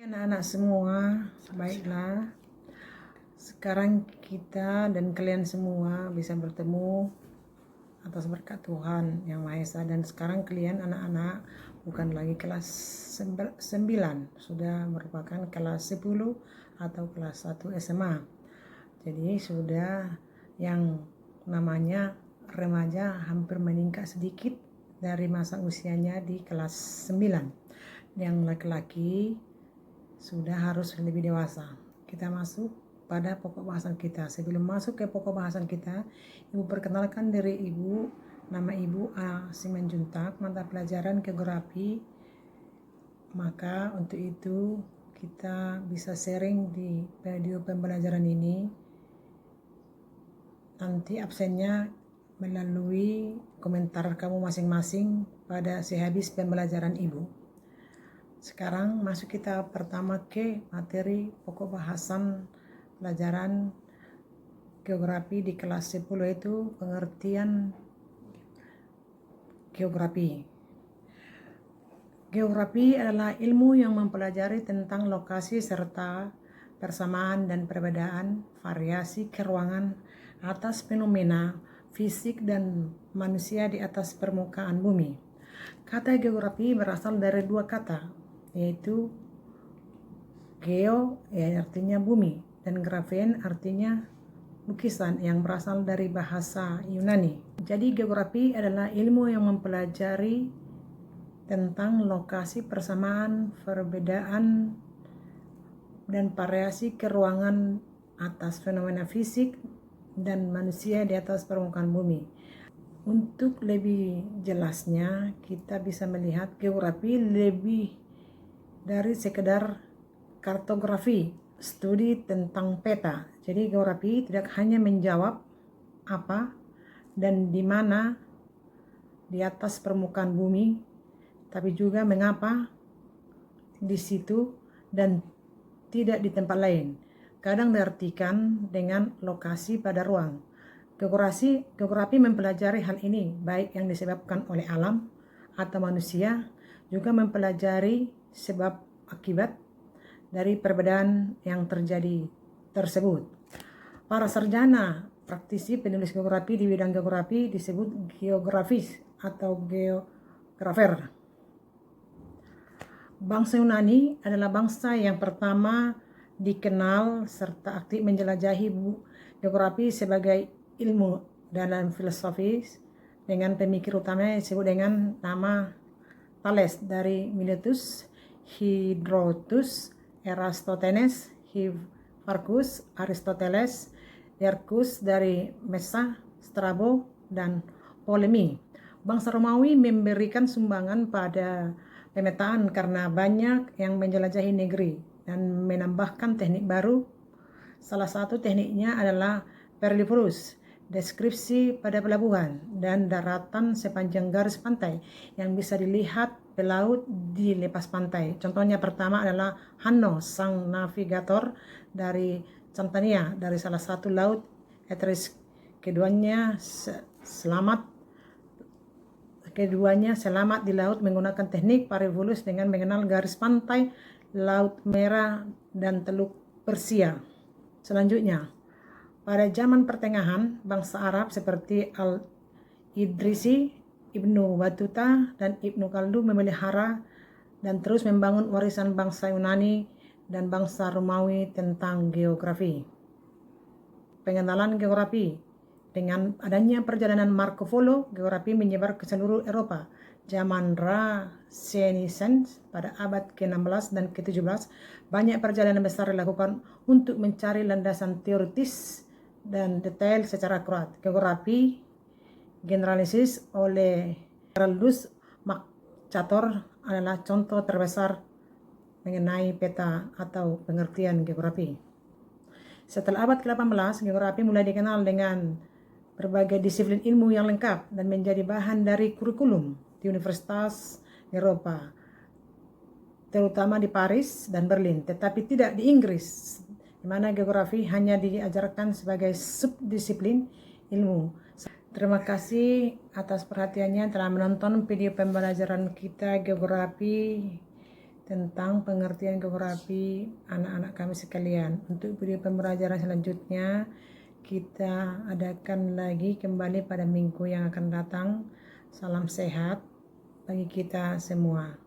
Anak-anak semua, baiklah. Sekarang kita dan kalian semua bisa bertemu atas berkat Tuhan Yang Maha Esa. Dan sekarang kalian anak-anak bukan lagi kelas 9, sudah merupakan kelas 10 atau kelas 1 SMA. Jadi sudah yang namanya remaja hampir meningkat sedikit dari masa usianya di kelas 9. Yang laki-laki sudah harus lebih dewasa. Kita masuk pada pokok bahasan kita. Sebelum masuk ke pokok bahasan kita, Ibu perkenalkan diri Ibu. Nama Ibu A. Simanjuntak, mata pelajaran geografi. Maka untuk itu kita bisa sharing di video pembelajaran ini. Nanti absennya melalui komentar kamu masing-masing pada sehabis pembelajaran Ibu. Sekarang masuk kita pertama ke materi pokok bahasan pelajaran geografi di kelas 10, itu pengertian geografi. Geografi adalah ilmu yang mempelajari tentang lokasi serta persamaan dan perbedaan variasi keruangan atas fenomena fisik dan manusia di atas permukaan bumi. Kata geografi berasal dari dua kata, yaitu geo artinya bumi dan graphen artinya lukisan yang berasal dari bahasa Yunani. Jadi geografi adalah ilmu yang mempelajari tentang lokasi, persamaan, perbedaan dan variasi keruangan atas fenomena fisik dan manusia di atas permukaan bumi. Untuk lebih jelasnya kita bisa melihat geografi lebih dari sekedar kartografi, studi tentang peta. Jadi geografi tidak hanya menjawab apa dan di mana di atas permukaan bumi, tapi juga mengapa di situ dan tidak di tempat lain. Kadang diartikan dengan lokasi pada ruang. Geografi mempelajari hal ini, baik yang disebabkan oleh alam atau manusia, juga mempelajari sebab akibat dari perbedaan yang terjadi tersebut. Para sarjana praktisi penulis geografi di bidang geografi disebut geografis atau geografer. Bangsa Yunani adalah bangsa yang pertama dikenal serta aktif menjelajahi geografi sebagai ilmu dalam filosofis dengan pemikir utama disebut dengan nama Thales dari Miletus, Hydrotus, Eratosthenes, Hipparchus, Aristoteles, Derkus dari Mesa, Strabo, dan Ptolemy. Bangsa Romawi memberikan sumbangan pada pemetaan karena banyak yang menjelajahi negeri dan menambahkan teknik baru. Salah satu tekniknya adalah perlivorus, deskripsi pada pelabuhan dan daratan sepanjang garis pantai yang bisa dilihat pelaut di lepas pantai. Contohnya pertama adalah Hanno, sang navigator dari Cantania dari salah satu laut Etruris. Keduanya selamat di laut menggunakan teknik perlivorus dengan mengenal garis pantai, Laut Merah, dan Teluk Persia. Selanjutnya, pada zaman pertengahan, bangsa Arab seperti Al-Idrisi, Ibnu Battuta, dan Ibnu Khaldun memelihara dan terus membangun warisan bangsa Yunani dan bangsa Romawi tentang geografi. Pengenalan geografi. Dengan adanya perjalanan Marco Polo, geografi menyebar ke seluruh Eropa. Zaman Renaissance pada abad ke-16 dan ke-17, banyak perjalanan besar dilakukan untuk mencari landasan teoritis dan detail secara akurat. Geografi generalisis oleh Geraldus Mercator adalah contoh terbesar mengenai peta atau pengertian geografi. Setelah abad ke-18, geografi mulai dikenal dengan berbagai disiplin ilmu yang lengkap dan menjadi bahan dari kurikulum di universitas Eropa, terutama di Paris dan Berlin, tetapi tidak di Inggris, di mana geografi hanya diajarkan sebagai subdisiplin ilmu. Terima kasih atas perhatiannya telah menonton video pembelajaran kita geografi tentang pengertian geografi anak-anak kami sekalian. Untuk video pembelajaran selanjutnya kita adakan lagi kembali pada minggu yang akan datang. Salam sehat bagi kita semua.